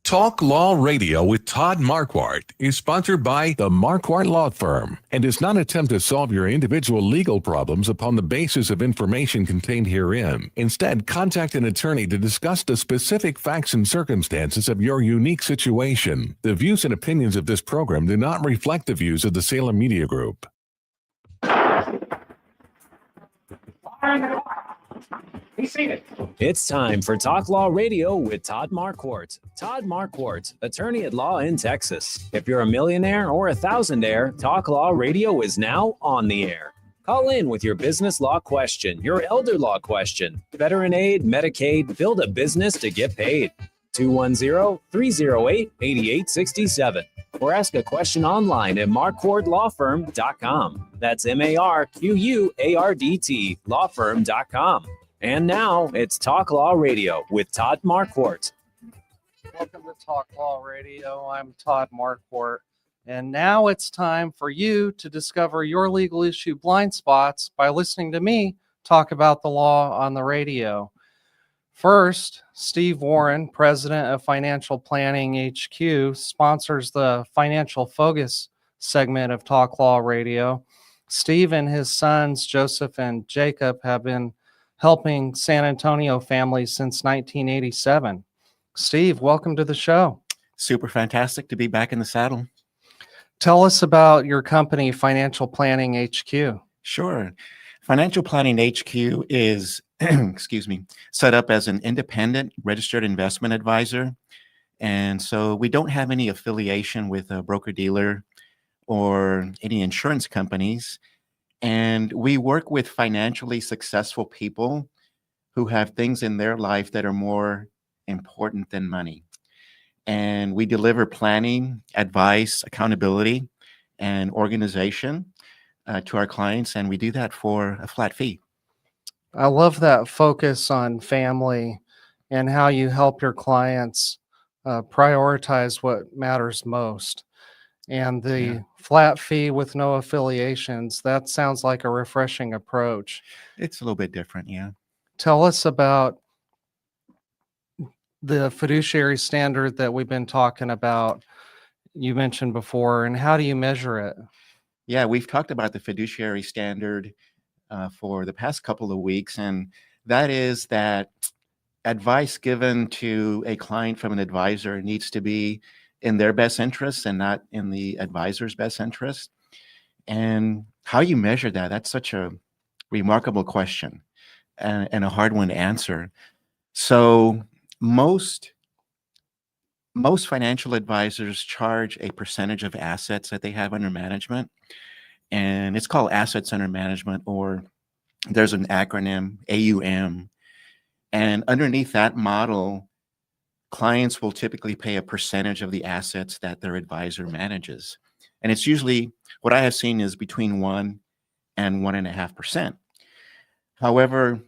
Talk Law Radio with Todd Marquardt is sponsored by the Marquardt Law Firm and does not attempt to solve your individual legal problems upon the basis of information contained herein. Instead, contact an attorney to discuss the specific facts and circumstances of your unique situation. The views and opinions of this program do not reflect the views of the Salem Media Group. Be seated. It's time for Talk Law Radio with Todd Marquardt. Todd Marquardt, attorney at law in Texas. If you're a millionaire or a thousandaire, Talk Law Radio is now on the air. Call in with your business law question, your elder law question, veteran aid, Medicaid, build a business to get paid. 210-308-8867. Or ask a question online at marquardtlawfirm.com. That's MARQUARDT lawfirm.com. And now it's Talk Law Radio with Todd Marquardt. Welcome to Talk Law Radio. I'm Todd Marquardt. And now it's time for you to discover your legal issue blind spots by listening to me talk about the law on the radio. First, Steve Warren, president of Financial Planning HQ, sponsors the Financial Focus segment of Talk Law Radio. Steve and his sons, Joseph and Jacob, have been helping San Antonio families since 1987. Steve, welcome to the show. Super fantastic to be back in the saddle. Tell us about your company, Financial Planning HQ. Sure. Financial Planning HQ is, set up as an independent registered investment advisor. And so we don't have any affiliation with a broker-dealer or any insurance companies. And we work with financially successful people who have things in their life that are more important than money. And we deliver planning, advice, accountability, and organization to our clients. And we do that for a flat fee. I love that focus on family and how you help your clients prioritize what matters most. And the flat fee with no affiliations, that sounds like a refreshing approach. It's a little bit different, yeah. Tell us about the fiduciary standard that we've been talking about, you mentioned before, and how do you measure it? Yeah, we've talked about the fiduciary standard for the past couple of weeks, and that is that advice given to a client from an advisor needs to be in their best interest and not in the advisor's best interest. And how you measure that, that's such a remarkable question and a hard one to answer. So most financial advisors charge a percentage of assets that they have under management. And it's called assets under management, or there's an acronym, AUM. And underneath that model, clients will typically pay a percentage of the assets that their advisor manages. And it's usually, what I have seen is between 1 and 1.5%. However,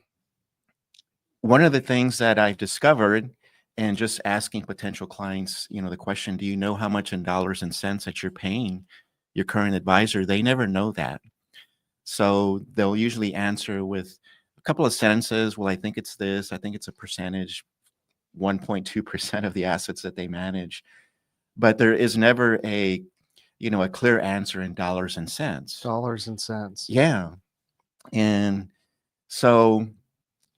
one of the things that I've discovered in just asking potential clients, the question, do you know how much in dollars and cents that you're paying your current advisor? They never know that. So they'll usually answer with a couple of sentences. Well, I think it's this, I think it's a percentage, 1.2% of the assets that they manage, but there is never a clear answer in dollars and cents. Dollars and cents. Yeah. And so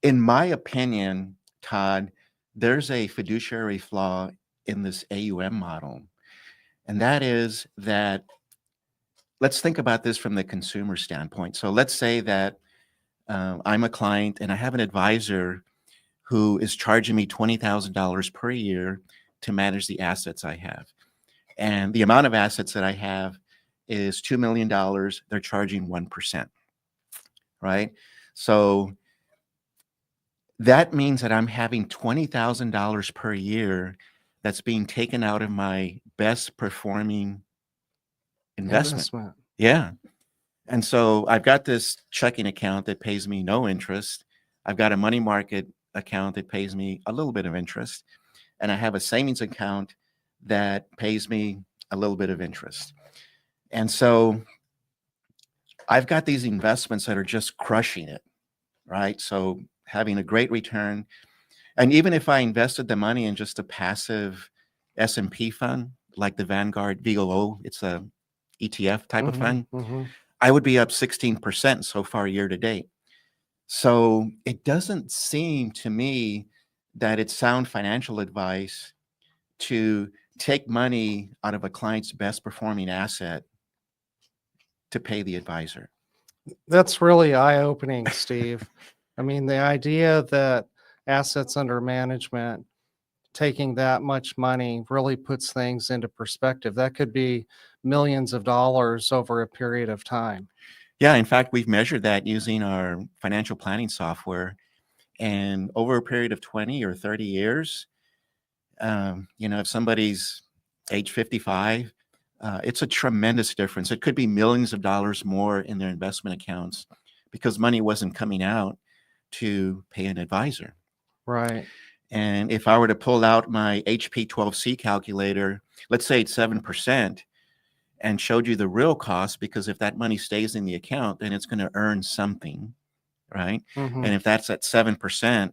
in my opinion, Todd, there's a fiduciary flaw in this AUM model. And that is that, let's think about this from the consumer standpoint. So let's say that I'm a client and I have an advisor who is charging me $20,000 per year to manage the assets I have. And the amount of assets that I have is $2 million. They're charging 1%, right? So that means that I'm having $20,000 per year that's being taken out of my best performing investment. Yeah. And so I've got this checking account that pays me no interest. I've got a money market account that pays me a little bit of interest, and I have a savings account that pays me a little bit of interest. And so I've got these investments that are just crushing it, right? So having a great return. And even if I invested the money in just a passive S&P fund, like the Vanguard VOO, it's a ETF type of fund, I would be up 16% so far year to date. So it doesn't seem to me that it's sound financial advice to take money out of a client's best performing asset to pay the advisor. That's really eye-opening, Steve. I mean, the idea that assets under management taking that much money really puts things into perspective. That could be millions of dollars over a period of time. Yeah, in fact, we've measured that using our financial planning software. And over a period of 20 or 30 years, if somebody's age 55, it's a tremendous difference. It could be millions of dollars more in their investment accounts because money wasn't coming out to pay an advisor. Right. And if I were to pull out my HP12C calculator, let's say it's 7%, and showed you the real cost, because if that money stays in the account, then it's going to earn something, right? And if that's at 7%,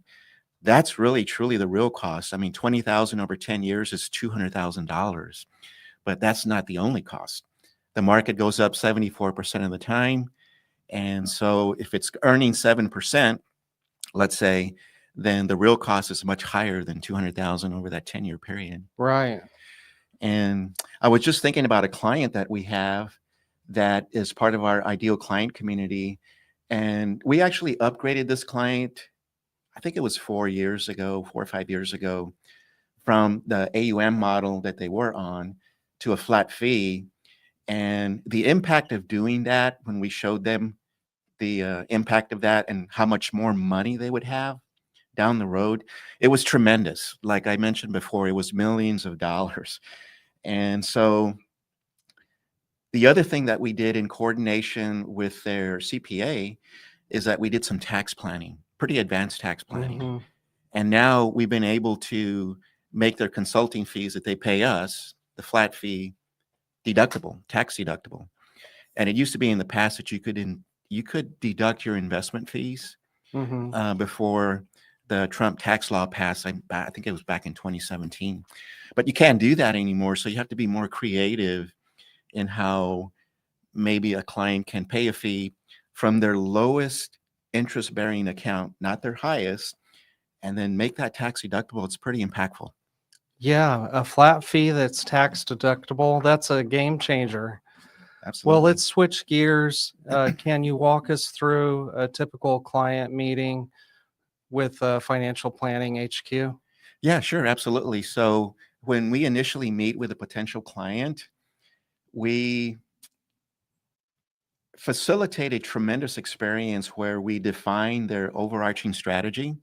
that's really truly the real cost. I mean, 20,000 over 10 years is $200,000, but that's not the only cost. The market goes up 74% of the time. And so if it's earning 7%, let's say, then the real cost is much higher than 200,000 over that 10-year period. Right. And I was just thinking about a client that we have that is part of our ideal client community. And we actually upgraded this client, I think it was 4 or 5 years ago, from the AUM model that they were on to a flat fee. And the impact of doing that, when we showed them the impact of that and how much more money they would have down the road, it was tremendous. Like I mentioned before, it was millions of dollars. And so the other thing that we did in coordination with their CPA is that we did some tax planning, pretty advanced tax planning. And now we've been able to make their consulting fees that they pay us, the flat fee, deductible, tax deductible. And it used to be in the past that you could deduct your investment fees before the Trump tax law passed. I think it was back in 2017. But you can't do that anymore. So you have to be more creative in how maybe a client can pay a fee from their lowest interest-bearing account, not their highest, and then make that tax deductible. It's pretty impactful. Yeah, a flat fee that's tax deductible, that's a game changer. Absolutely. Well, let's switch gears. Can you walk us through a typical client meeting with Financial Planning HQ? Yeah, sure. Absolutely. So when we initially meet with a potential client, we facilitate a tremendous experience where we define their overarching strategy,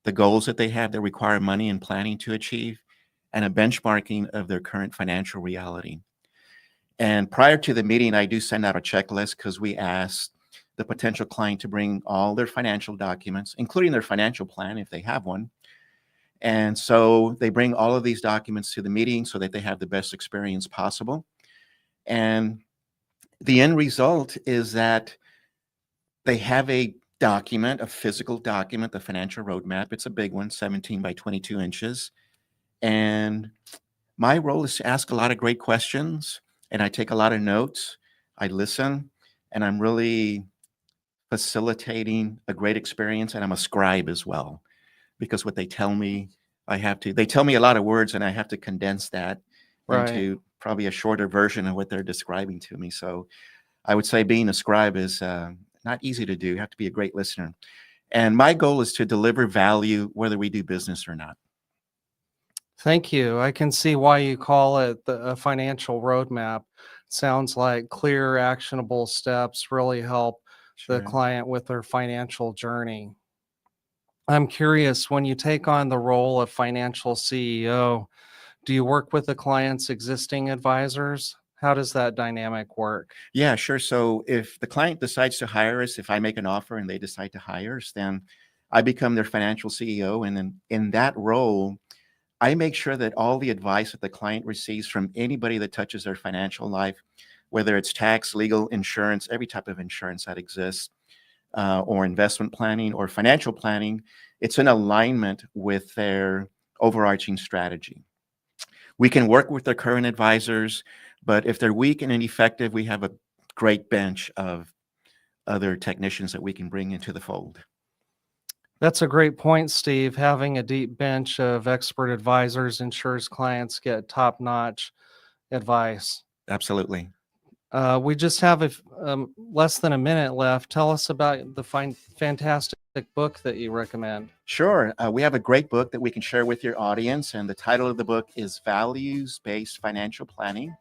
the goals that they have that require money and planning to achieve, and a benchmarking of their current financial reality. And prior to the meeting, I do send out a checklist because we ask the potential client to bring all their financial documents, including their financial plan if they have one. And so they bring all of these documents to the meeting so that they have the best experience possible. And the end result is that they have a document, a physical document, the financial roadmap. It's a big one, 17 by 22 inches. And my role is to ask a lot of great questions, and I take a lot of notes. I listen, and I'm really facilitating a great experience. And I'm a scribe as well, because what they tell me, they tell me a lot of words, and I have to condense that into probably a shorter version of what they're describing to me. So I would say being a scribe is not easy to do. You have to be a great listener. And my goal is to deliver value whether we do business or not. Thank you. I can see why you call it a financial roadmap. Sounds like clear, actionable steps really help the client with their financial journey. I'm curious, when you take on the role of financial CEO, do you work with the client's existing advisors? How does that dynamic work? Yeah, sure. So if the client decides to hire us, if I make an offer and they decide to hire us, then I become their financial CEO. And then in that role, I make sure that all the advice that the client receives from anybody that touches their financial life, whether it's tax, legal, insurance, every type of insurance that exists, or investment planning or financial planning, it's in alignment with their overarching strategy. We can work with their current advisors, but if they're weak and ineffective, we have a great bench of other technicians that we can bring into the fold. That's a great point, Steve. Having a deep bench of expert advisors ensures clients get top-notch advice. Absolutely. We just have less than a minute left. Tell us about the fantastic book that you recommend. Sure. We have a great book that we can share with your audience, and the title of the book is Values-Based Financial Planning.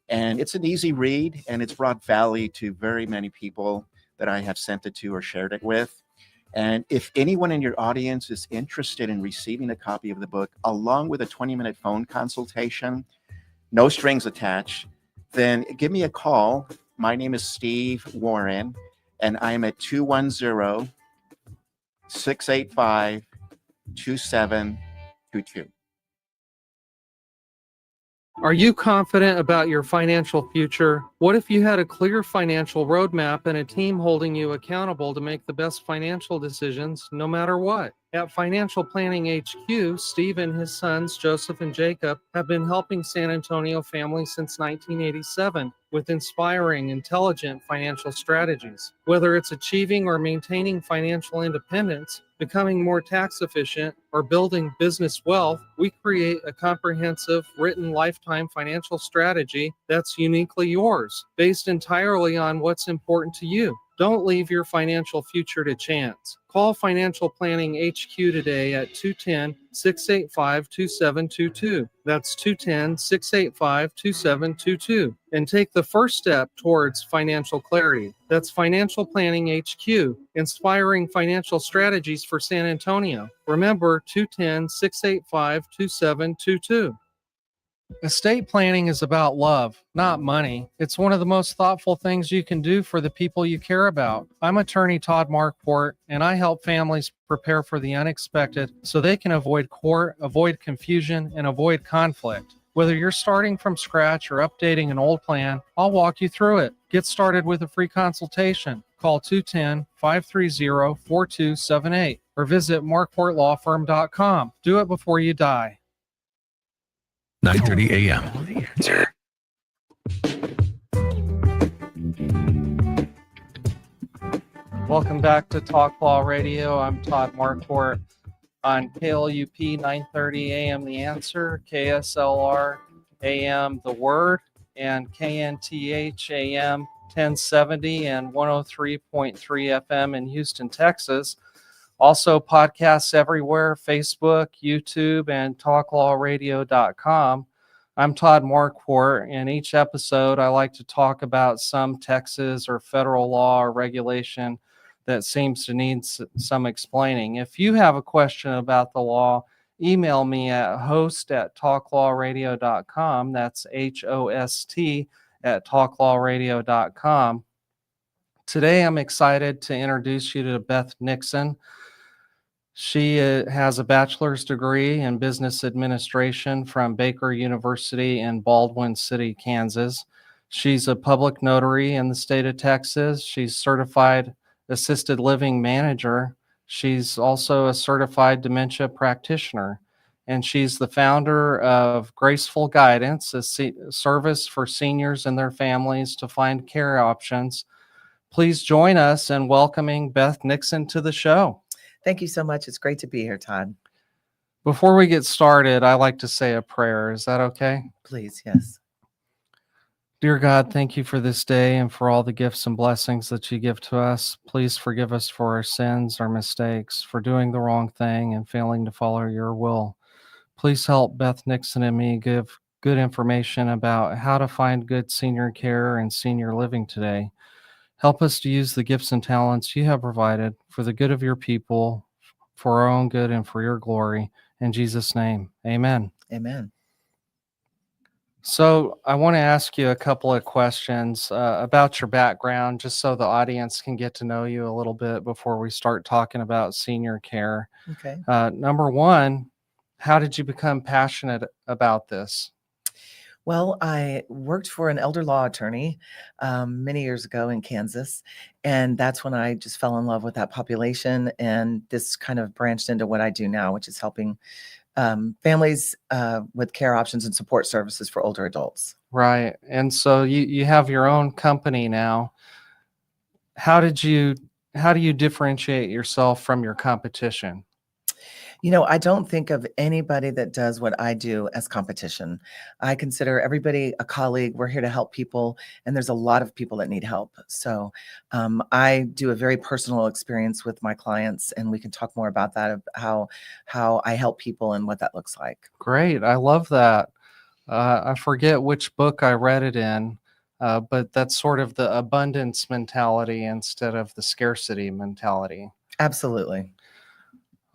And it's an easy read, and it's brought value to very many people that I have sent it to or shared it with. And if anyone in your audience is interested in receiving a copy of the book, along with a 20-minute phone consultation, no strings attached, then give me a call. My name is Steve Warren, and I'm at 210-685-2722. Are you confident about your financial future? What if you had a clear financial roadmap and a team holding you accountable to make the best financial decisions no matter what? At Financial Planning HQ, Steve and his sons, Joseph and Jacob, have been helping San Antonio families since 1987 with inspiring, intelligent financial strategies. Whether it's achieving or maintaining financial independence, becoming more tax efficient, or building business wealth, we create a comprehensive, written lifetime financial strategy that's uniquely yours, based entirely on what's important to you. Don't leave your financial future to chance. Call Financial Planning HQ today at 210-685-2722. That's 210-685-2722. And take the first step towards financial clarity. That's Financial Planning HQ, inspiring financial strategies for San Antonio. Remember, 210-685-2722. Estate planning is about love, not money. It's one of the most thoughtful things you can do for the people you care about. I'm attorney Todd Marquardt, and I help families prepare for the unexpected so they can avoid court, avoid confusion, and avoid conflict. Whether you're starting from scratch or updating an old plan, I'll walk you through it. Get started with a free consultation. Call 210-530-4278 or visit marquardtlawfirm.com. Do it before you die. 9:30 a.m. The Answer. Welcome back to Talk Law Radio. I'm Todd Marquardt on KLUP 9:30 a.m. The Answer, KSLR AM The Word, and KNTH AM 1070 and 103.3 FM in Houston, Texas. Also podcasts everywhere, Facebook, YouTube, and talklawradio.com. I'm Todd Marquardt, and each episode I like to talk about some Texas or federal law or regulation that seems to need some explaining. If you have a question about the law, email me at host@talklawradio.com. That's HOST@talklawradio.com. Today I'm excited to introduce you to Beth Nixon. She has a bachelor's degree in business administration from Baker University in Baldwin City, Kansas. She's a public notary in the state of Texas. She's certified assisted living manager. She's also a certified dementia practitioner. And she's the founder of Graceful Guidance, a service for seniors and their families to find care options. Please join us in welcoming Beth Nixon to the show. Thank you so much. It's great to be here, Todd. Before we get started, I like to say a prayer. Is that okay? Please, yes. Dear God, thank you for this day and for all the gifts and blessings that you give to us. Please forgive us for our sins, our mistakes, for doing the wrong thing and failing to follow your will. Please help Beth Nixon and me give good information about how to find good senior care and senior living today. Help us to use the gifts and talents you have provided for the good of your people, for our own good and for your glory. In Jesus' name, amen. Amen. So I want to ask you a couple of questions about your background, just so the audience can get to know you a little bit before we start talking about senior care. Okay. Number one, how did you become passionate about this? Well, I worked for an elder law attorney many years ago in Kansas, and that's when I just fell in love with that population. And this kind of branched into what I do now, which is helping families with care options and support services for older adults. Right. And so you have your own company now. How did you how do you differentiate yourself from your competition? You know, I don't think of anybody that does what I do as competition. I consider everybody a colleague. We're here to help people, and there's a lot of people that need help. So I do a very personal experience with my clients, and we can talk more about that, of how I help people and what that looks like. Great. I love that. I forget which book I read it in, but that's sort of the abundance mentality instead of the scarcity mentality. Absolutely.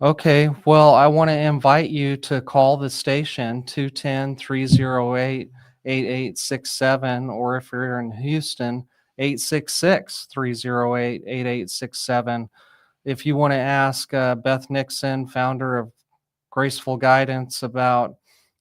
Okay, well, I want to invite you to call the station 210-308-8867, or if you're in Houston, 866-308-8867. If you want to ask Beth Nixon, founder of Graceful Guidance, about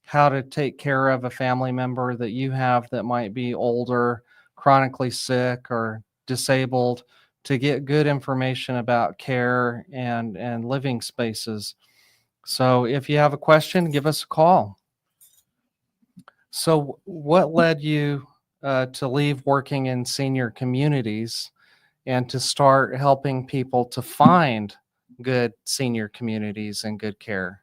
how to take care of a family member that you have that might be older, chronically sick, or disabled, to get good information about care and living spaces. So if you have a question, give us a call. So what led you to leave working in senior communities and to start helping people to find good senior communities and good care?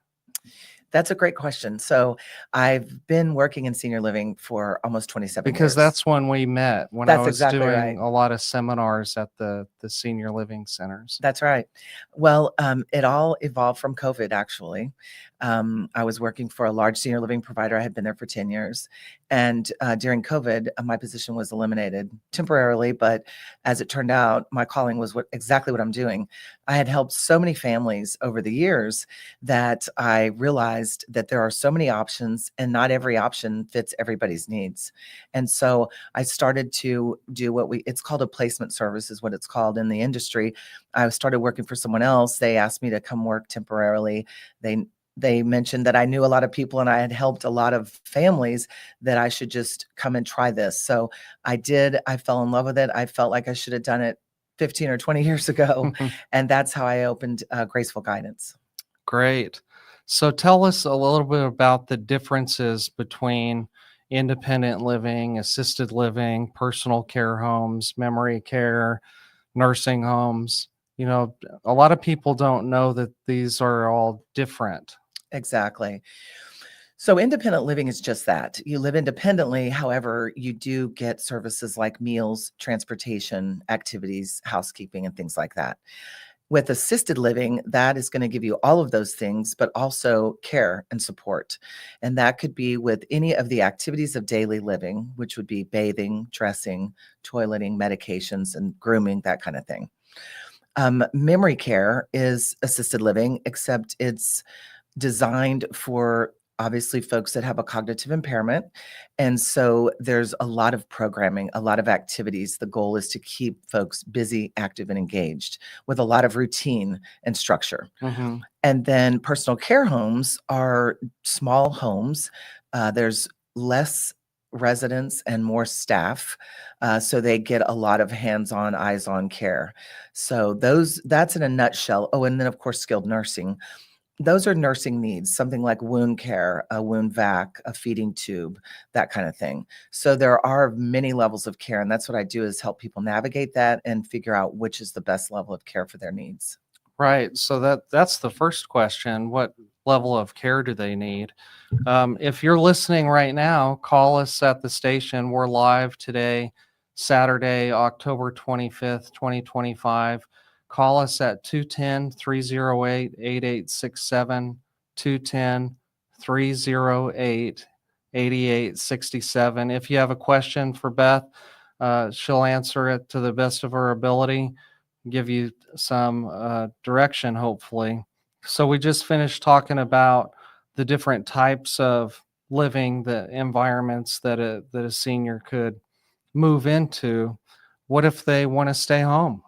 That's a great question. So I've been working in senior living for almost 27 Because years. that's when we met, when I That's was exactly doing right. a lot of seminars at the senior living centers. That's right. Well, it all evolved from COVID, actually. I was working for a large senior living provider. I had been there for 10 years. And during COVID, my position was eliminated temporarily. But as it turned out, my calling was exactly what I'm doing. I had helped so many families over the years that I realized that there are so many options, and not every option fits everybody's needs. And so I started to do it's called a placement service, is what it's called in the industry. I started working for someone else. They asked me to come work temporarily. They mentioned that I knew a lot of people and I had helped a lot of families, that I should just come and try this. So I did. I fell in love with it. I felt like I should have done it 15 or 20 years ago. And that's how I opened Graceful Guidance. Great. So tell us a little bit about the differences between independent living, assisted living, personal care homes, memory care, nursing homes. You know, a lot of people don't know that these are all different. Exactly. So independent living is just that. You live independently. However, you do get services like meals, transportation, activities, housekeeping, and things like that. With assisted living, that is going to give you all of those things, but also care and support. And that could be with any of the activities of daily living, which would be bathing, dressing, toileting, medications, and grooming, that kind of thing. Memory care is assisted living, except it's designed for obviously folks that have a cognitive impairment. And so there's a lot of programming, a lot of activities. The goal is to keep folks busy, active, and engaged with a lot of routine and structure. Mhm. And then personal care homes are small homes. There's less residents and more staff. So they get a lot of hands-on, eyes-on care. So that's in a nutshell. Oh, and then of course, skilled nursing. Those are nursing needs, something like wound care, a wound vac, a feeding tube, that kind of thing. So there are many levels of care, and that's what I do, is help people navigate that and figure out which is the best level of care for their needs. Right. So that's the first question. What level of care do they need? If you're listening right now, call us at the station. We're live today, Saturday, October 25th, 2025. Call us at 210-308-8867, 210-308-8867. If you have a question for Beth, she'll answer it to the best of her ability, give you some direction, hopefully. So we just finished talking about the different types of living, the environments that a senior could move into. What if they want to stay home?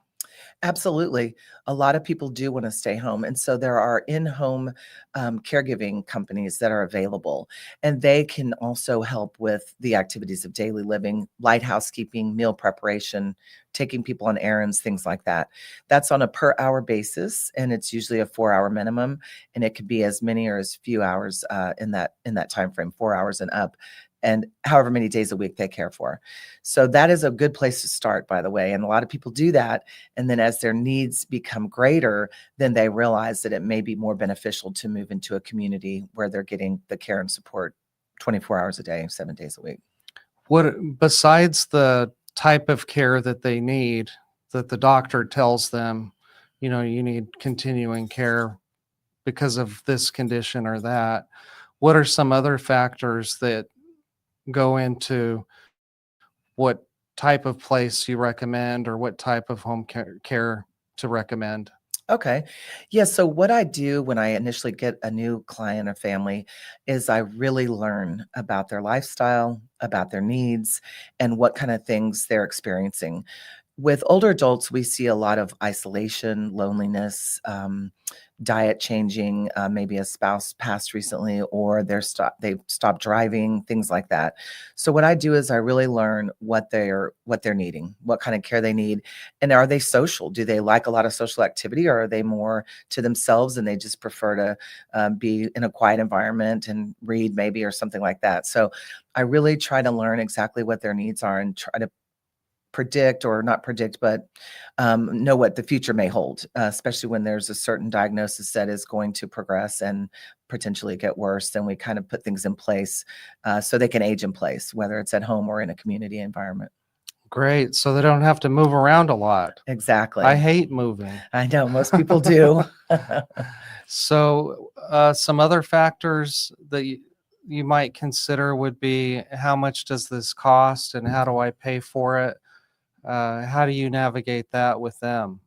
Absolutely. A lot of people do want to stay home. And so there are in-home caregiving companies that are available, and they can also help with the activities of daily living, light housekeeping, meal preparation, taking people on errands, things like that. That's on a per hour basis, and it's usually a 4-hour minimum, and it could be as many or as few hours in that time frame, 4 hours and up, and however many days a week they care for. So that is a good place to start, by the way. And a lot of people do that. And then as their needs become greater, then they realize that it may be more beneficial to move into a community where they're getting the care and support 24 hours a day, 7 days a week. What, besides the type of care that they need, that the doctor tells them, you need continuing care because of this condition or that, what are some other factors that go into what type of place you recommend or what type of home care to recommend? Okay. Yeah. So what I do when I initially get a new client or family is I really learn about their lifestyle, about their needs, and what kind of things they're experiencing. With older adults, we see a lot of isolation, loneliness, diet changing, maybe a spouse passed recently, or they've stopped driving, things like that. So what I do is I really learn what they're needing, what kind of care they need, and are they social? Do they like a lot of social activity, or are they more to themselves and they just prefer to be in a quiet environment and read maybe or something like that? So I really try to learn exactly what their needs are and try to predict or not predict, but know what the future may hold, especially when there's a certain diagnosis that is going to progress and potentially get worse. Then we kind of put things in place so they can age in place, whether it's at home or in a community environment. Great. So they don't have to move around a lot. Exactly. I hate moving. I know most people do. So some other factors that you might consider would be, how much does this cost and how do I pay for it? How do you navigate that with them?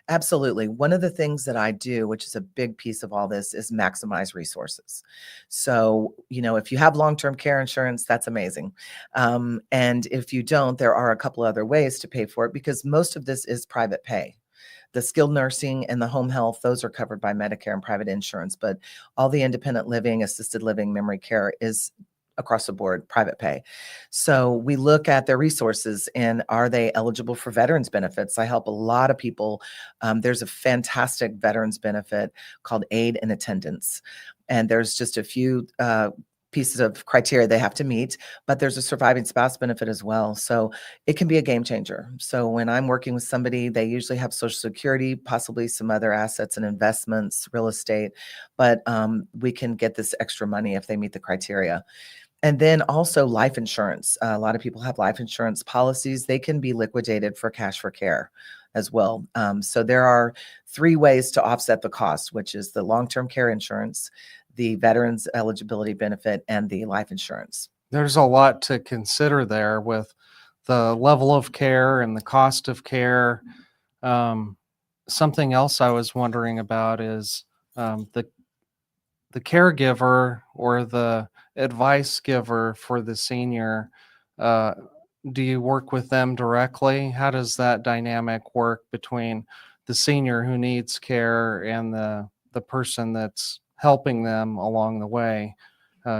Absolutely. One of the things that I do, which is a big piece of all this, is maximize resources. So, if you have long-term care insurance, that's amazing. And if you don't, there are a couple other ways to pay for it because most of this is private pay. The skilled nursing and the home health, those are covered by Medicare and private insurance, but all the independent living, assisted living, memory care is across the board private pay. So we look at their resources and are they eligible for veterans benefits? I help a lot of people. There's a fantastic veterans benefit called aid and attendance. And there's just a few pieces of criteria they have to meet, but there's a surviving spouse benefit as well. So it can be a game changer. So when I'm working with somebody, they usually have Social Security, possibly some other assets and investments, real estate, but we can get this extra money if they meet the criteria. And then also life insurance. A lot of people have life insurance policies. They can be liquidated for cash for care as well. So there are 3 ways to offset the cost, which is the long-term care insurance, the veterans eligibility benefit, and the life insurance. There's a lot to consider there with the level of care and the cost of care. Something else I was wondering about is the caregiver or the advice giver for the senior. Do you work with them directly? How does that dynamic work between the senior who needs care and the person that's helping them along the way?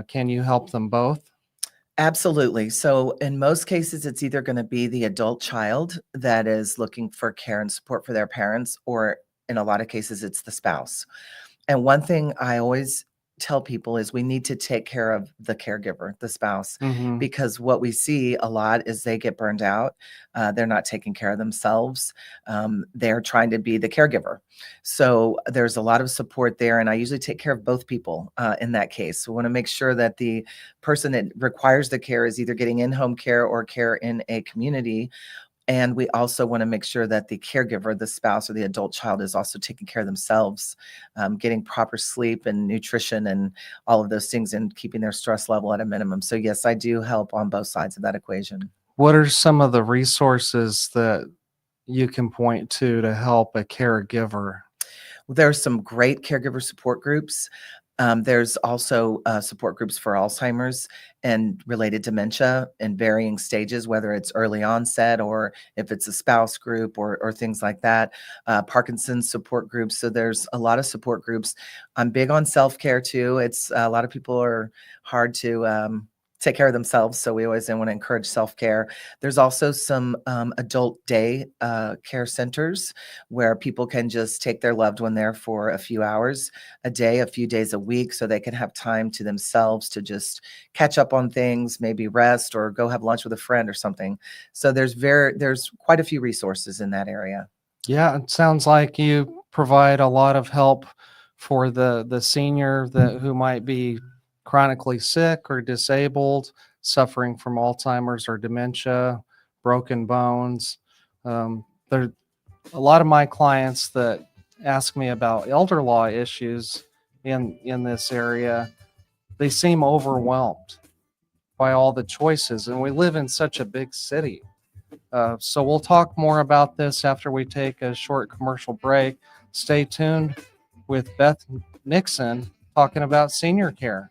Can you help them both? Absolutely. So in most cases, it's either going to be the adult child that is looking for care and support for their parents, or in a lot of cases, it's the spouse. And one thing I always tell people is we need to take care of the caregiver, the spouse, Mm-hmm. because what we see a lot is they get burned out. They're not taking care of themselves. They're trying to be the caregiver. So there's a lot of support there. And I usually take care of both people in that case. So we want to make sure that the person that requires the care is either getting in-home care or care in a community. And we also want to make sure that the caregiver, the spouse or the adult child, is also taking care of themselves, getting proper sleep and nutrition and all of those things, and keeping their stress level at a minimum. So yes, I do help on both sides of that equation. What are some of the resources that you can point to help a caregiver? There are some great caregiver support groups. There's also support groups for Alzheimer's and related dementia in varying stages, whether it's early onset or if it's a spouse group or things like that. Parkinson's support groups. So there's a lot of support groups. I'm big on self-care too. It's a lot of people are hard to take care of themselves. So we always want to encourage self-care. There's also some adult day care centers where people can just take their loved one there for a few hours a day, a few days a week, so they can have time to themselves to just catch up on things, maybe rest or go have lunch with a friend or something. So there's quite a few resources in that area. Yeah, it sounds like you provide a lot of help for the senior who might be chronically sick or disabled, suffering from Alzheimer's or dementia, broken bones. There a lot of my clients that ask me about elder law issues in this area, they seem overwhelmed by all the choices, and we live in such a big city. So we'll talk more about this after we take a short commercial break. Stay tuned with Beth Nixon talking about senior care.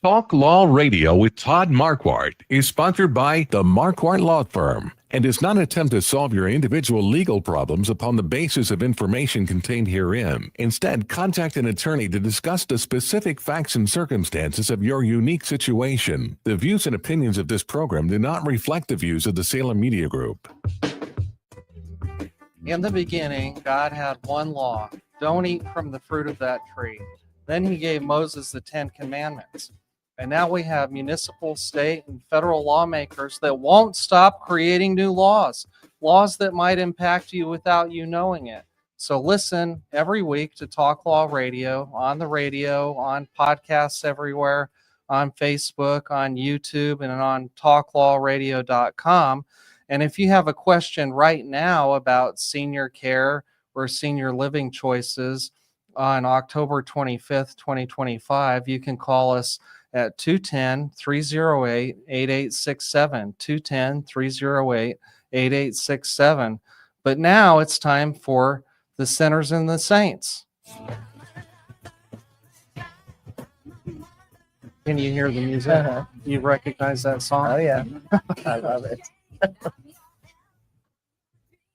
Talk Law Radio with Todd Marquardt is sponsored by the Marquardt Law Firm and does not attempt to solve your individual legal problems upon the basis of information contained herein. Instead, contact an attorney to discuss the specific facts and circumstances of your unique situation. The views and opinions of this program do not reflect the views of the Salem Media Group. In the beginning, God had one law, don't eat from the fruit of that tree. Then he gave Moses the 10 Commandments. And now we have municipal, state, and federal lawmakers that won't stop creating new laws, laws that might impact you without you knowing it. So listen every week to Talk Law Radio, on podcasts everywhere, on Facebook, on YouTube, and on talklawradio.com. And if you have a question right now about senior care or senior living choices on October 25th, 2025, you can call us at 210-308-8867, 210-308-8867. But now it's time for the Sinners and the Saints. Can you hear the music? Uh-huh. You recognize that song? Oh yeah, I love it.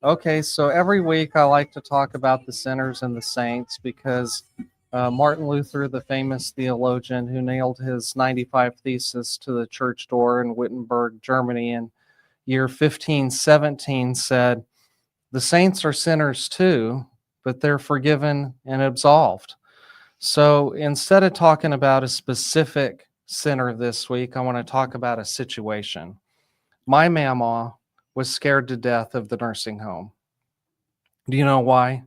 Okay, so every week I like to talk about the sinners and the saints because Martin Luther, the famous theologian who nailed his 95 Thesis to the church door in Wittenberg, Germany in year 1517 said, "The saints are sinners too, but they're forgiven and absolved." So instead of talking about a specific sinner this week, I want to talk about a situation. My mama was scared to death of the nursing home. Do you know why?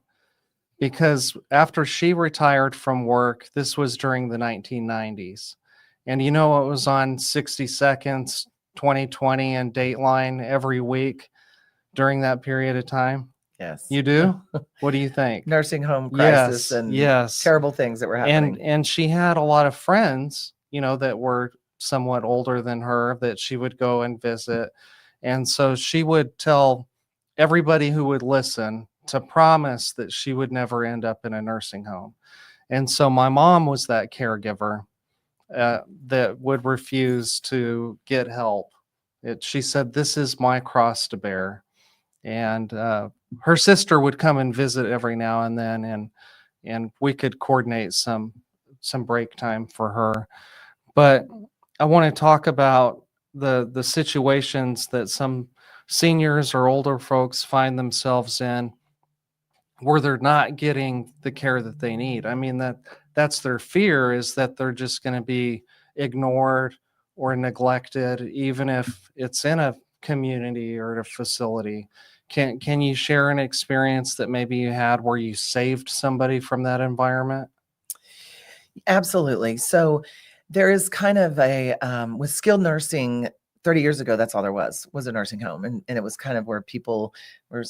Because after she retired from work, this was during the 1990s. And you know what was on 60 Seconds, 2020, and Dateline every week during that period of time? Yes. You do? What do you think? Nursing home crisis Yes, and yes. terrible things that were happening. And she had a lot of friends, you know, that were somewhat older than her that she would go and visit. And so she would tell everybody who would listen to promise that she would never end up in a nursing home. And so my mom was that caregiver that would refuse to get help. She said, "This is my cross to bear." And her sister would come and visit every now and then, and we could coordinate some break time for her. But I want to talk about the situations that some seniors or older folks find themselves in where they're not getting the care that they need. I mean, that's their fear, is that they're just going to be ignored or neglected, even if it's in a community or at a facility. Can you share an experience that maybe you had where you saved somebody from that environment? Absolutely. So there is kind of a with skilled nursing. 30 years ago, that's all there was a nursing home. And it was kind of where people were,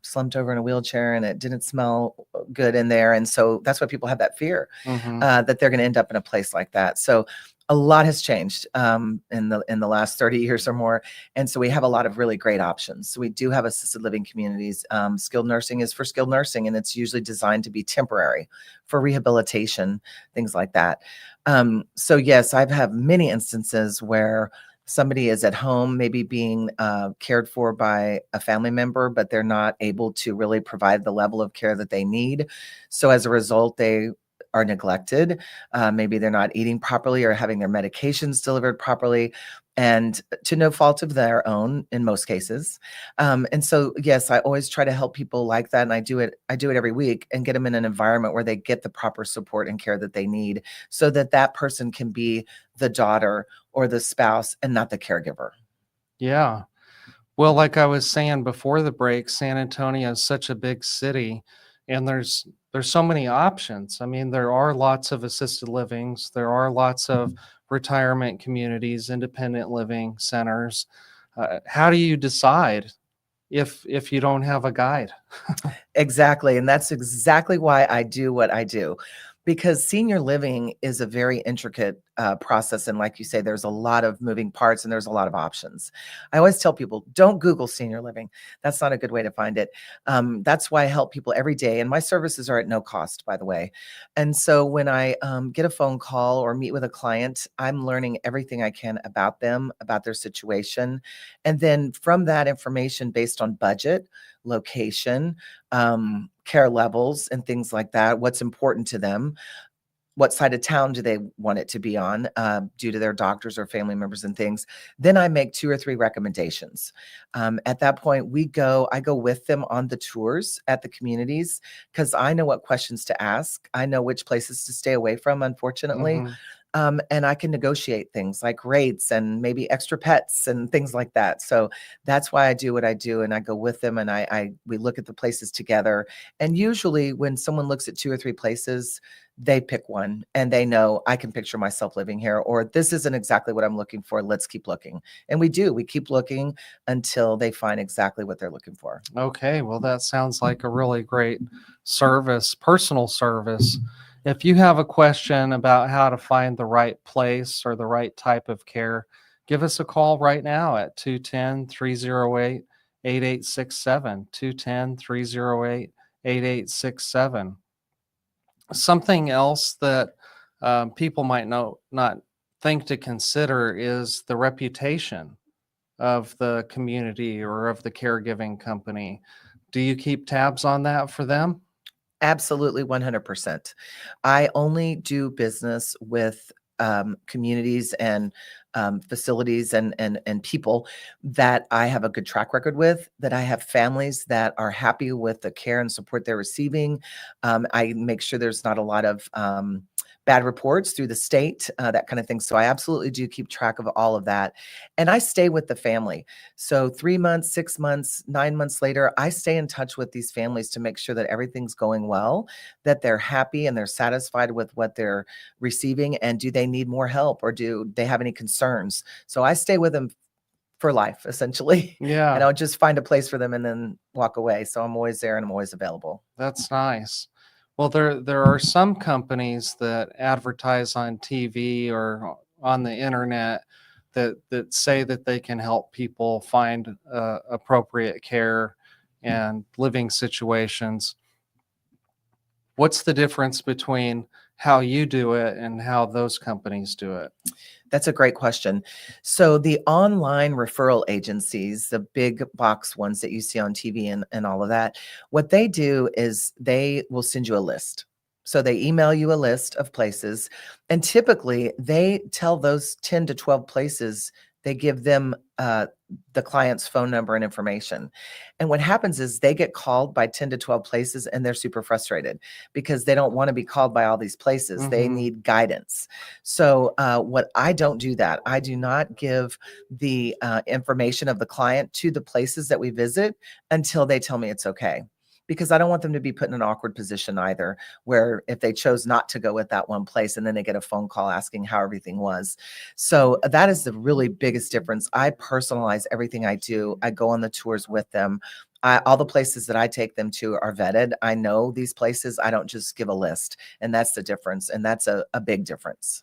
slumped over in a wheelchair, and it didn't smell good in there. And so that's why people have that fear that they're going to end up in a place like that. So a lot has changed in the last 30 years or more. And so we have a lot of really great options. So we do have assisted living communities. Skilled nursing is for skilled nursing, and it's usually designed to be temporary for rehabilitation, things like that. So yes, I've had many instances where somebody is at home, maybe being cared for by a family member, but they're not able to really provide the level of care that they need. So as a result, they are neglected. Maybe they're not eating properly or having their medications delivered properly, and to no fault of their own in most cases. And so, yes, I always try to help people like that. And I do it every week, and get them in an environment where they get the proper support and care that they need, so that that person can be the daughter or the spouse and not the caregiver. Yeah. Well, like I was saying before the break, San Antonio is such a big city, and there's so many options. I mean, there are lots of assisted livings, there are lots of retirement communities, independent living centers. How do you decide if you don't have a guide? Exactly. And that's exactly why I do what I do, because senior living is a very intricate process. And like you say, there's a lot of moving parts and there's a lot of options. I always tell people, don't Google senior living. That's not a good way to find it. That's why I help people every day. And my services are at no cost, by the way. And so when I get a phone call or meet with a client, I'm learning everything I can about them, about their situation. And then from that information, based on budget, location, care levels, and things like that, what's important to them, what side of town do they want it to be on, due to their doctors or family members and things. Then I make 2 or 3 recommendations. At that point, I go with them on the tours at the communities because I know what questions to ask. I know which places to stay away from, unfortunately. Mhm. And I can negotiate things like rates and maybe extra pets and things like that. So that's why I do what I do, and I go with them, and we look at the places together. And usually, when someone looks at 2 or 3 places, they pick one, and they know I can picture myself living here, or this isn't exactly what I'm looking for. Let's keep looking, and we do. We keep looking until they find exactly what they're looking for. Okay, well, that sounds like a really great service, personal service. If you have a question about how to find the right place or the right type of care, give us a call right now at 210-308-8867, 210-308-8867. Something else that people might not think to consider is the reputation of the community or of the caregiving company. Do you keep tabs on that for them? Absolutely, 100%. I only do business with communities and facilities and people that I have a good track record with, that I have families that are happy with the care and support they're receiving. I make sure there's not a lot of bad reports through the state, that kind of thing. So I absolutely do keep track of all of that. And I stay with the family. So 3 months, 6 months, 9 months later, I stay in touch with these families to make sure that everything's going well, that they're happy and they're satisfied with what they're receiving. And do they need more help, or do they have any concerns? So I stay with them for life, essentially. Yeah, And I'll just find a place for them and then walk away. So I'm always there and I'm always available. that's nice. Well, there are some companies that advertise on TV or on the internet that say that they can help people find appropriate care and living situations. What's the difference between how you do it and how those companies do it? That's a great question. So the online referral agencies, the big box ones that you see on TV and all of that, what they do is they will send you a list. So they email you a list of places, and typically they tell those 10 to 12 places, they give them the client's phone number and information. And what happens is they get called by 10 to 12 places and they're super frustrated because they don't want to be called by all these places. They Mhm. need guidance. So what I don't do that. I do not give the information of the client to the places that we visit until they tell me it's okay. Because I don't want them to be put in an awkward position either, where if they chose not to go with that one place and then they get a phone call asking how everything was. So that is the really biggest difference. I personalize everything I do. I go on the tours with them. All the places that I take them to are vetted. I know these places. I don't just give a list. And that's the difference. And that's a big difference.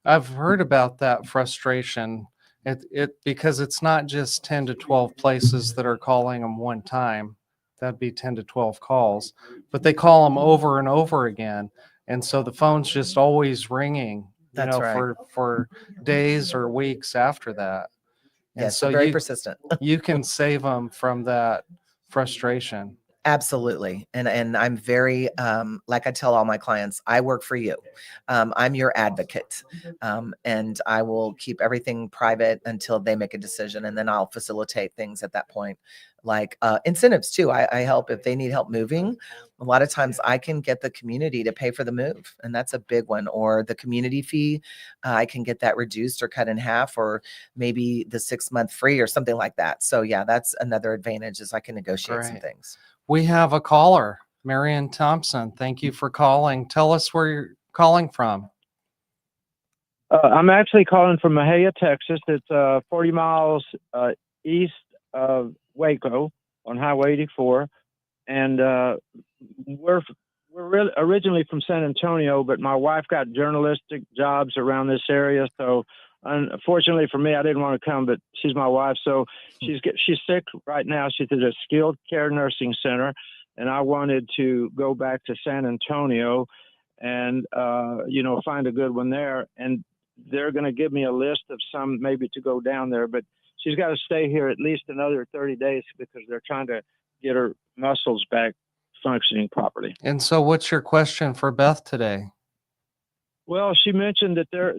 I've heard about that frustration. It because it's not just 10 to 12 places that are calling them one time. That'd be 10 to 12 calls, but they call them over and over again. And so the phone's just always ringing, That's right. for days or weeks after that. And Yes, so they're very persistent. you can save them from that frustration. Absolutely. And I'm very, like I tell all my clients, I work for you. I'm your advocate. And I will keep everything private until they make a decision. And then I'll facilitate things at that point, like incentives too. I help if they need help moving. A lot of times I can get the community to pay for the move. And that's a big one. Or the community fee, I can get that reduced or cut in half, or maybe the 6-month free or something like that. So yeah, that's another advantage, is I can negotiate some Great. things. We have a caller, Marion Thompson. Thank you for calling. Tell us where you're calling from. I'm actually calling from Mahia, Texas. It's 40 miles east of Waco on Highway 84, and we're originally from San Antonio, but my wife got journalistic jobs around this area, so unfortunately for me, I didn't want to come, but she's my wife, so she's sick right now. She's at a skilled care nursing center, and I wanted to go back to San Antonio and find a good one there, and they're going to give me a list of some maybe to go down there, but she's got to stay here at least another 30 days because they're trying to get her muscles back functioning properly. And so what's your question for Beth today? Well, she mentioned that there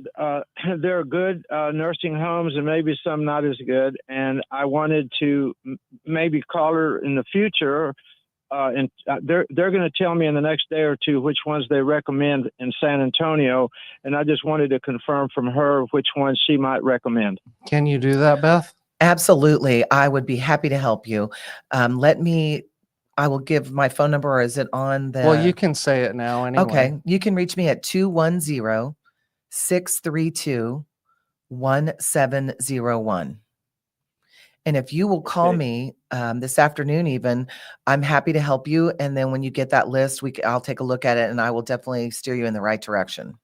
are good nursing homes and maybe some not as good, and I wanted to maybe call her in the future, and they're going to tell me in the next day or two which ones they recommend in San Antonio, and I just wanted to confirm from her which ones she might recommend. Can you do that, Beth? Absolutely. I would be happy to help you. I will give my phone number, or is it on the? Well, you can say it now anyway. Okay. You can reach me at 210-632-1701. And if you will call Okay. me this afternoon, even, I'm happy to help you. And then when you get that list, I'll take a look at it, and I will definitely steer you in the right direction.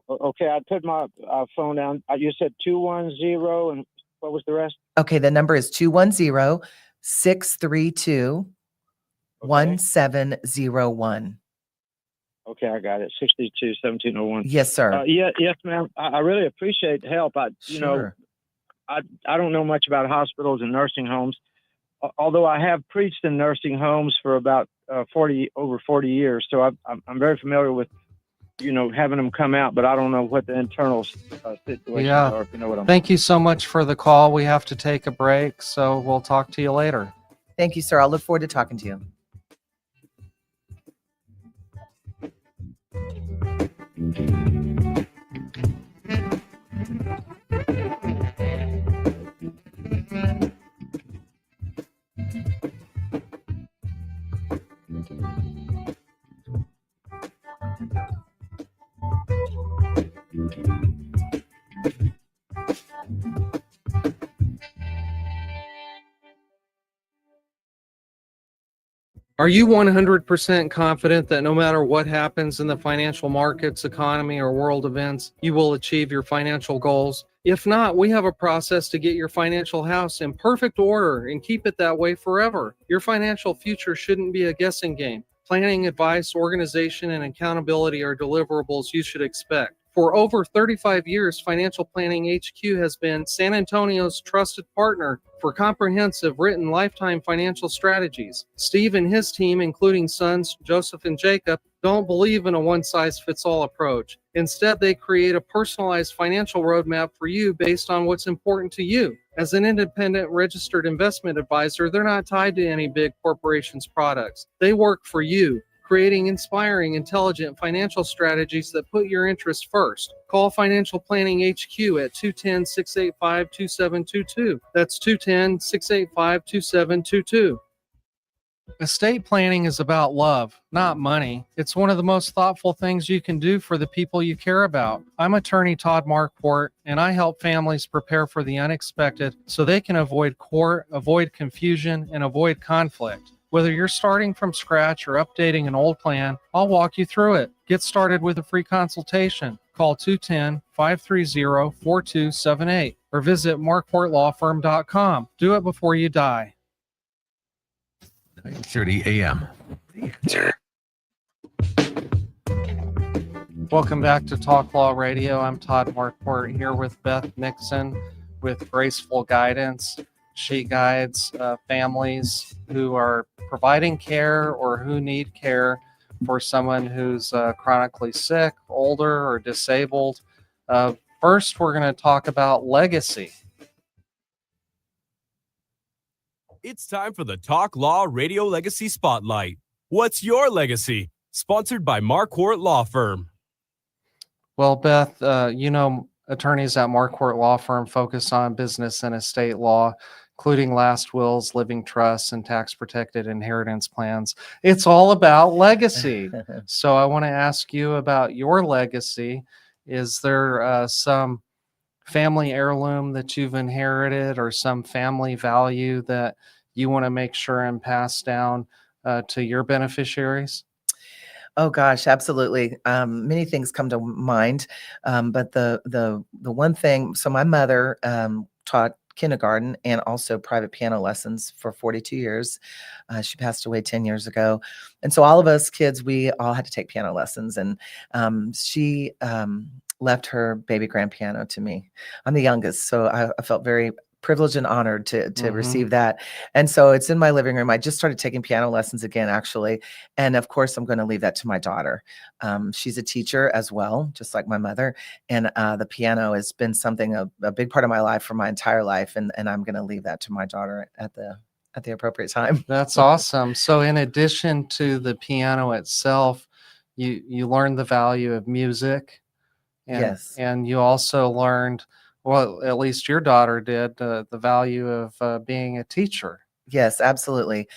Okay, I put my phone down. You said 210, and what was the rest? Okay. The number is 210-632-1701. Okay, I got it. 62-1701. Yes, sir. Yes, ma'am. I really appreciate the help. I don't know much about hospitals and nursing homes, although I have preached in nursing homes for about over 40 years. So I'm very familiar with, having them come out, but I don't know what the internal situations are, if you know what I'm saying. Thank you so much for the call. We have to take a break, so we'll talk to you later. Thank you, sir. I'll look forward to talking to you. Are you 100% confident that no matter what happens in the financial markets, economy, or world events, you will achieve your financial goals? If not, we have a process to get your financial house in perfect order and keep it that way forever. Your financial future shouldn't be a guessing game. Planning, advice, organization, and accountability are deliverables you should expect. For over 35 years, Financial Planning HQ has been San Antonio's trusted partner for comprehensive written lifetime financial strategies. Steve and his team, including sons Joseph and Jacob, don't believe in a one-size-fits-all approach. Instead, they create a personalized financial roadmap for you based on what's important to you. As an independent registered investment advisor, they're not tied to any big corporation's products. They work for you, creating inspiring, intelligent financial strategies that put your interests first. Call Financial Planning HQ at 210-685-2722. That's 210-685-2722. Estate planning is about love, not money. It's one of the most thoughtful things you can do for the people you care about. I'm attorney Todd Marquardt, and I help families prepare for the unexpected so they can avoid court, avoid confusion, and avoid conflict. Whether you're starting from scratch or updating an old plan, I'll walk you through it. Get started with a free consultation. Call 210-530-4278 or visit marquardtlawfirm.com. Do it before you die. 9:30 a.m. The Answer. Welcome back to Talk Law Radio. I'm Todd Marquardt here with Beth Nixon with Graceful Guidance. She guides families who are providing care or who need care for someone who's chronically sick, older, or disabled. First, we're going to talk about legacy. It's time for the Talk Law Radio Legacy Spotlight. What's your legacy? Sponsored by Marquardt Law Firm. Well, Beth, attorneys at Marquardt Law Firm focus on business and estate law, including last wills, living trusts, and tax-protected inheritance plans. It's all about legacy. So I want to ask you about your legacy. Is there some family heirloom that you've inherited or some family value that you want to make sure and pass down to your beneficiaries? Oh gosh, absolutely. Many things come to mind, but the one thing. So my mother taught kindergarten and also private piano lessons for 42 years. She passed away 10 years ago, and so all of us kids, we all had to take piano lessons. And she left her baby grand piano to me. I'm the youngest, so I felt very privileged and honored to Mhm. receive that. And so it's in my living room. I just started taking piano lessons again, actually. And of course, I'm going to leave that to my daughter. She's a teacher as well, just like my mother. And the piano has been something, a big part of my life for my entire life. And I'm going to leave that to my daughter at the appropriate time. That's awesome. So in addition to the piano itself, you learned the value of music, and Yes. and you also learned, well, at least your daughter did, the value of being a teacher. Yes, absolutely.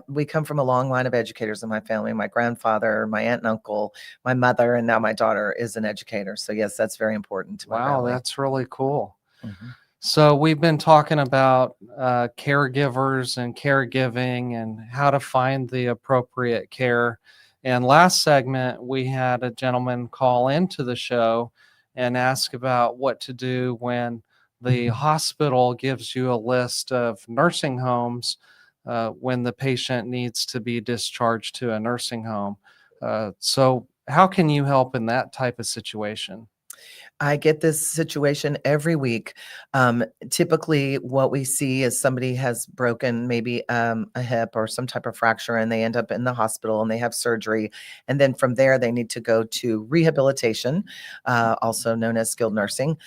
We come from a long line of educators in my family. My grandfather, my aunt and uncle, my mother, and now my daughter is an educator. So yes, that's very important to my Wow, family. that's really cool. Mhm. So we've been talking about caregivers and caregiving and how to find the appropriate care. And last segment, we had a gentleman call into the show and ask about what to do when the hospital gives you a list of nursing homes when the patient needs to be discharged to a nursing home. So how can you help in that type of situation? I get this situation every week. Typically, what we see is somebody has broken maybe a hip or some type of fracture, and they end up in the hospital and they have surgery. And then from there, they need to go to rehabilitation, also known as skilled nursing.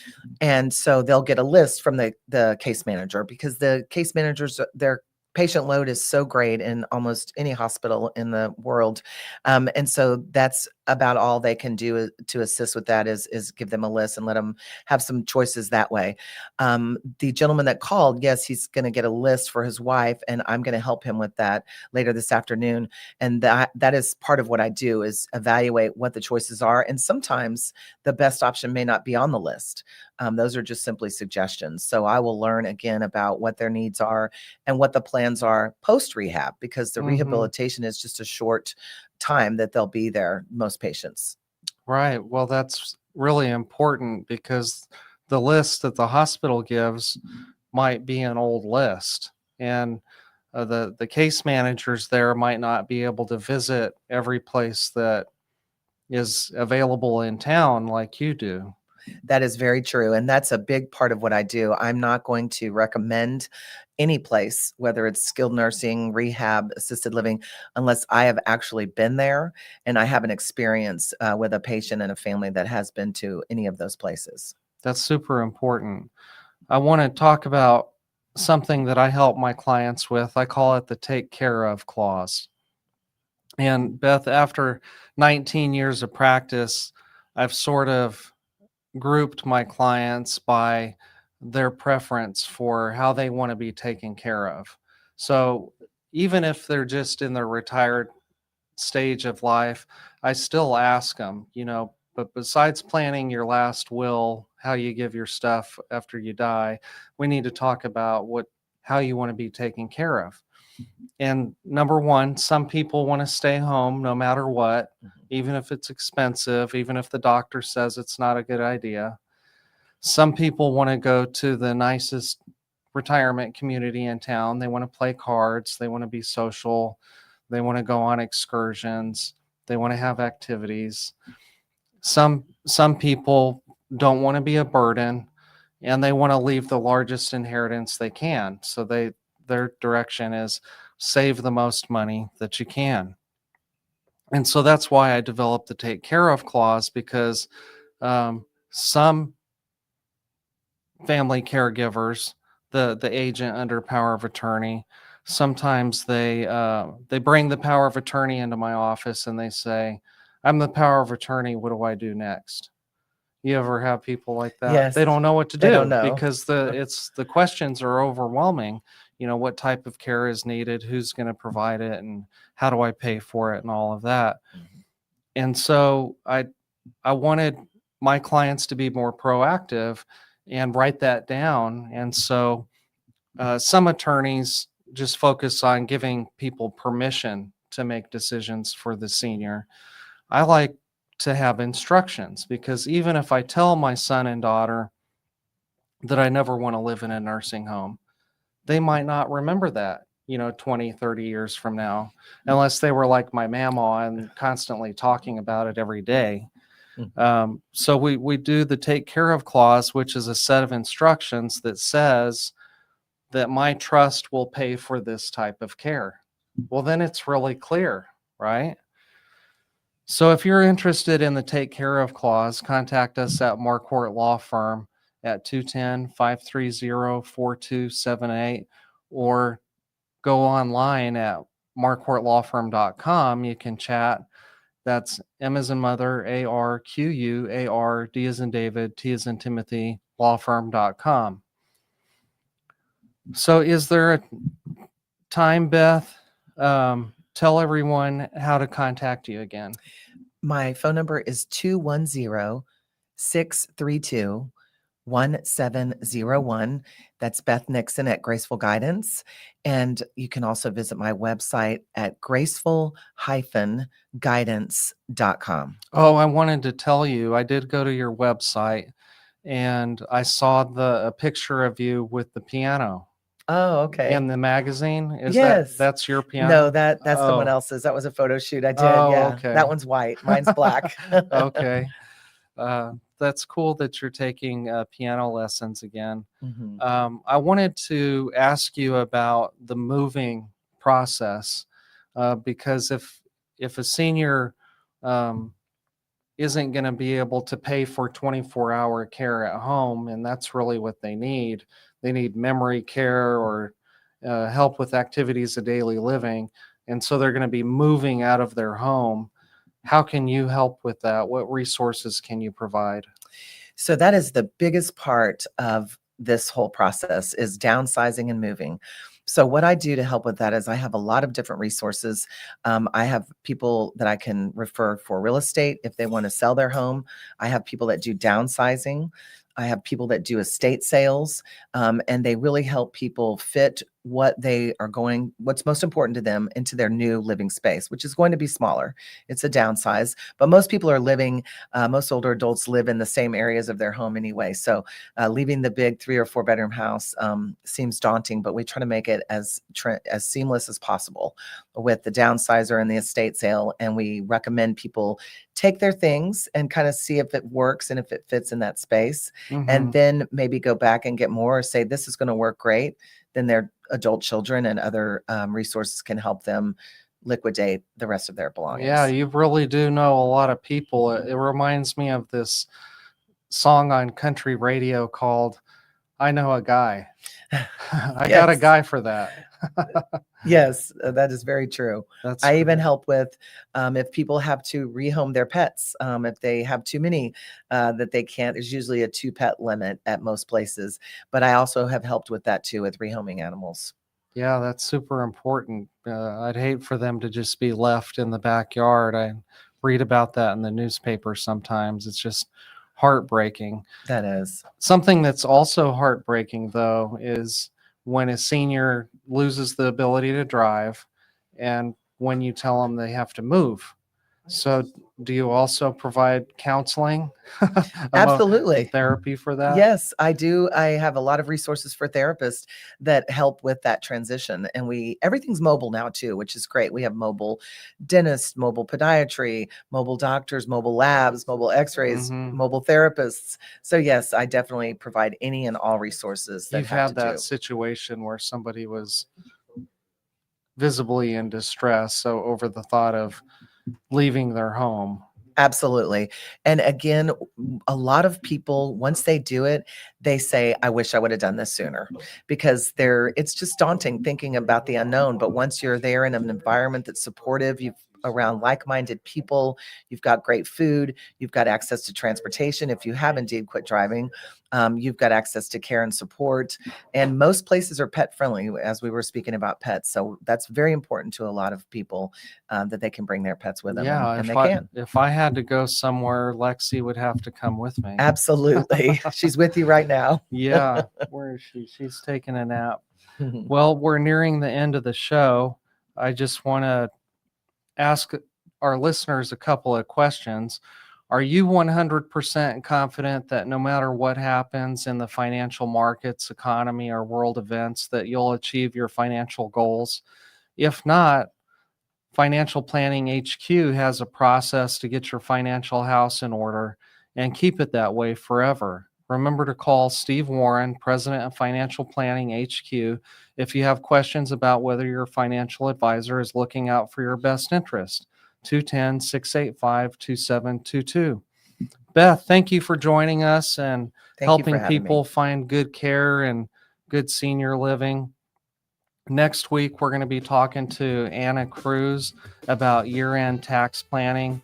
And so they'll get a list from the case manager, because the case managers, their patient load is so great in almost any hospital in the world. And so that's about all they can do to assist with that, is give them a list and let them have some choices that way. The gentleman that called, yes, he's going to get a list for his wife, and I'm going to help him with that later this afternoon. And that is part of what I do, is evaluate what the choices are. And sometimes the best option may not be on the list. Those are just simply suggestions. So I will learn again about what their needs are and what the plans are post rehab, because the Mhm. rehabilitation is just a short time that they'll be there, most patients. Right. Well, that's really important because the list that the hospital gives might be an old list, and the case managers there might not be able to visit every place that is available in town like you do. That is very true. And that's a big part of what I do. I'm not going to recommend any place, whether it's skilled nursing, rehab, assisted living, unless I have actually been there and I have an experience with a patient and a family that has been to any of those places. That's super important. I want to talk about something that I help my clients with. I call it the take care of clause. And Beth, after 19 years of practice, I've sort of grouped my clients by their preference for how they want to be taken care of. So even if they're just in their retired stage of life, I still ask them, but besides planning your last will, how you give your stuff after you die, we need to talk about how you want to be taken care of. And number one, some people want to stay home no matter what, even if it's expensive, even if the doctor says it's not a good idea. Some people want to go to the nicest retirement community in town. They want to play cards. They want to be social. They want to go on excursions. They want to have activities. Some people don't want to be a burden, and they want to leave the largest inheritance they can. So their direction is save the most money that you can. And so that's why I developed the take care of clause, because some family caregivers, the agent under power of attorney, sometimes they bring the power of attorney into my office and they say, I'm the power of attorney, what do I do next? You ever have people like that? Yes. They don't know what to They do don't know. because the questions are overwhelming. What type of care is needed, who's going to provide it, and how do I pay for it, and all of that. And so I wanted my clients to be more proactive and write that down. And so some attorneys just focus on giving people permission to make decisions for the senior. I like to have instructions, because even if I tell my son and daughter that I never want to live in a nursing home, they might not remember that, 20, 30 years from now, unless they were like my mama and constantly talking about it every day. So we do the take care of clause, which is a set of instructions that says that my trust will pay for this type of care. Well, then it's really clear, right? So if you're interested in the take care of clause, contact us at Marquardt Law Firm at 210-530-4278 or go online at marquardtlawfirm.com. You can chat. That's M as in mother, ARQU, D as in David, T as in Timothy, lawfirm.com. So is there a time, Beth? Tell everyone how to contact you again. My phone number is 210-632-1701. That's Beth Nixon at Graceful Guidance. And you can also visit my website at graceful-guidance.com. Oh, I wanted to tell you, I did go to your website and I saw a picture of you with the piano Oh, okay. in the magazine. Is Yes. that's your piano? No, that's someone Oh. else's. That was a photo shoot I did. Oh, Yeah. okay. That one's white. Mine's black. Okay. That's cool that you're taking piano lessons again. Mhm. I wanted to ask you about the moving process because if a senior isn't going to be able to pay for 24-hour care at home, and that's really what they need memory care or help with activities of daily living, and so they're going to be moving out of their home. How can you help with that? What resources can you provide? So that is the biggest part of this whole process is downsizing and moving. So what I do to help with that is I have a lot of different resources. I have people that I can refer for real estate if they want to sell their home. I have people that do downsizing. I have people that do estate sales, and they really help people fit what's most important to them into their new living space, which is going to be smaller. It's a downsize, but most people are most older adults live in the same areas of their home anyway. So leaving the big 3 or 4 bedroom house seems daunting, but we try to make it as seamless as possible with the downsizer and the estate sale. And we recommend people take their things and kind of see if it works and if it fits in that space. Mhm. And then maybe go back and get more or say, this is going to work great. Then their adult children and other resources can help them liquidate the rest of their belongings. Yeah, you really do know a lot of people. It reminds me of this song on country radio called I Know a Guy. I got a Yes. guy for that. Yes, that is very true. That's I even great. help with if people have to rehome their pets, if they have too many that they can't. There's usually a 2 pet limit at most places, but I also have helped with that too with rehoming animals. Yeah, that's super important. I'd hate for them to just be left in the backyard. I read about that in the newspaper sometimes. It's just heartbreaking. That is. Something that's also heartbreaking, though, is when a senior loses the ability to drive and when you tell them they have to move. So, do you also provide counseling? Absolutely. Therapy for that? Yes, I do. I have a lot of resources for therapists that help with that transition. And everything's mobile now too, which is great. We have mobile dentists, mobile podiatry, mobile doctors, mobile labs, mobile x-rays, Mhm. mobile therapists. So yes, I definitely provide any and all resources that You've have had to that do. situation where somebody was visibly in distress, so over the thought of leaving their home. Absolutely. And again, a lot of people, once they do it, they say, I wish I would have done this sooner because it's just daunting thinking about the unknown. But once you're there in an environment that's supportive, you've around like-minded people, you've got great food, you've got access to transportation. If you have indeed quit driving, you've got access to care and support. And most places are pet friendly, as we were speaking about pets. So that's very important to a lot of people that they can bring their pets with them. Yeah, and they if I can. if I had to go somewhere, Lexi would have to come with me. Absolutely. She's with you right now. Yeah, where is she? She's taking a nap. Well, we're nearing the end of the show. I just want to ask our listeners a couple of questions. Are you 100% confident that no matter what happens in the financial markets, economy, or world events, that you'll achieve your financial goals? If not, Financial Planning HQ has a process to get your financial house in order and keep it that way forever. remember to call Steve Warren, President of Financial Planning HQ, if you have questions about whether your financial advisor is looking out for your best interest. 210-685-2722. Beth, thank you for joining us and Thank you for helping having me. people find good care and good senior living. Next week, we're going to be talking to Anna Cruz about year-end tax planning.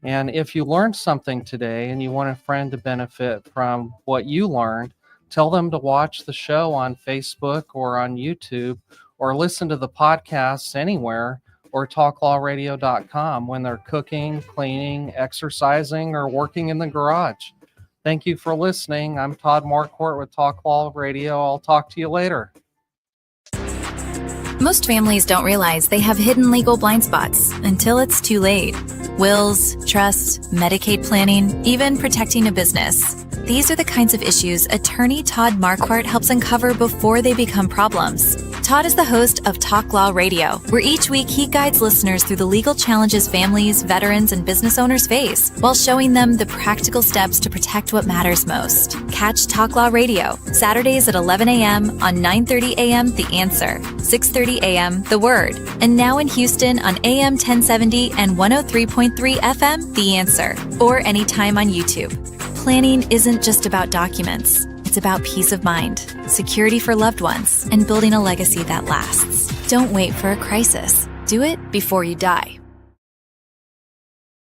And if you learned something today and you want a friend to benefit from what you learned, tell them to watch the show on Facebook or on YouTube, or listen to the podcasts anywhere, or talklawradio.com when they're cooking, cleaning, exercising, or working in the garage. Thank you for listening. I'm Todd Marquardt with Talk Law Radio. I'll talk to you later. Most families don't realize they have hidden legal blind spots until it's too late. Wills, trusts, Medicaid planning, even protecting a business. These are the kinds of issues attorney Todd Marquardt helps uncover before they become problems. Todd is the host of Talk Law Radio, where each week he guides listeners through the legal challenges families, veterans, and business owners face, while showing them the practical steps to protect what matters most. Catch Talk Law Radio, Saturdays at 11 a.m. on 9:30 a.m. The Answer, 6:30 a.m. The Word, and now in Houston on AM 1070 and 103.3 FM The Answer, or anytime on YouTube. Planning isn't just about documents. It's about peace of mind, security for loved ones, and building a legacy that lasts. Don't wait for a crisis. Do it before you die.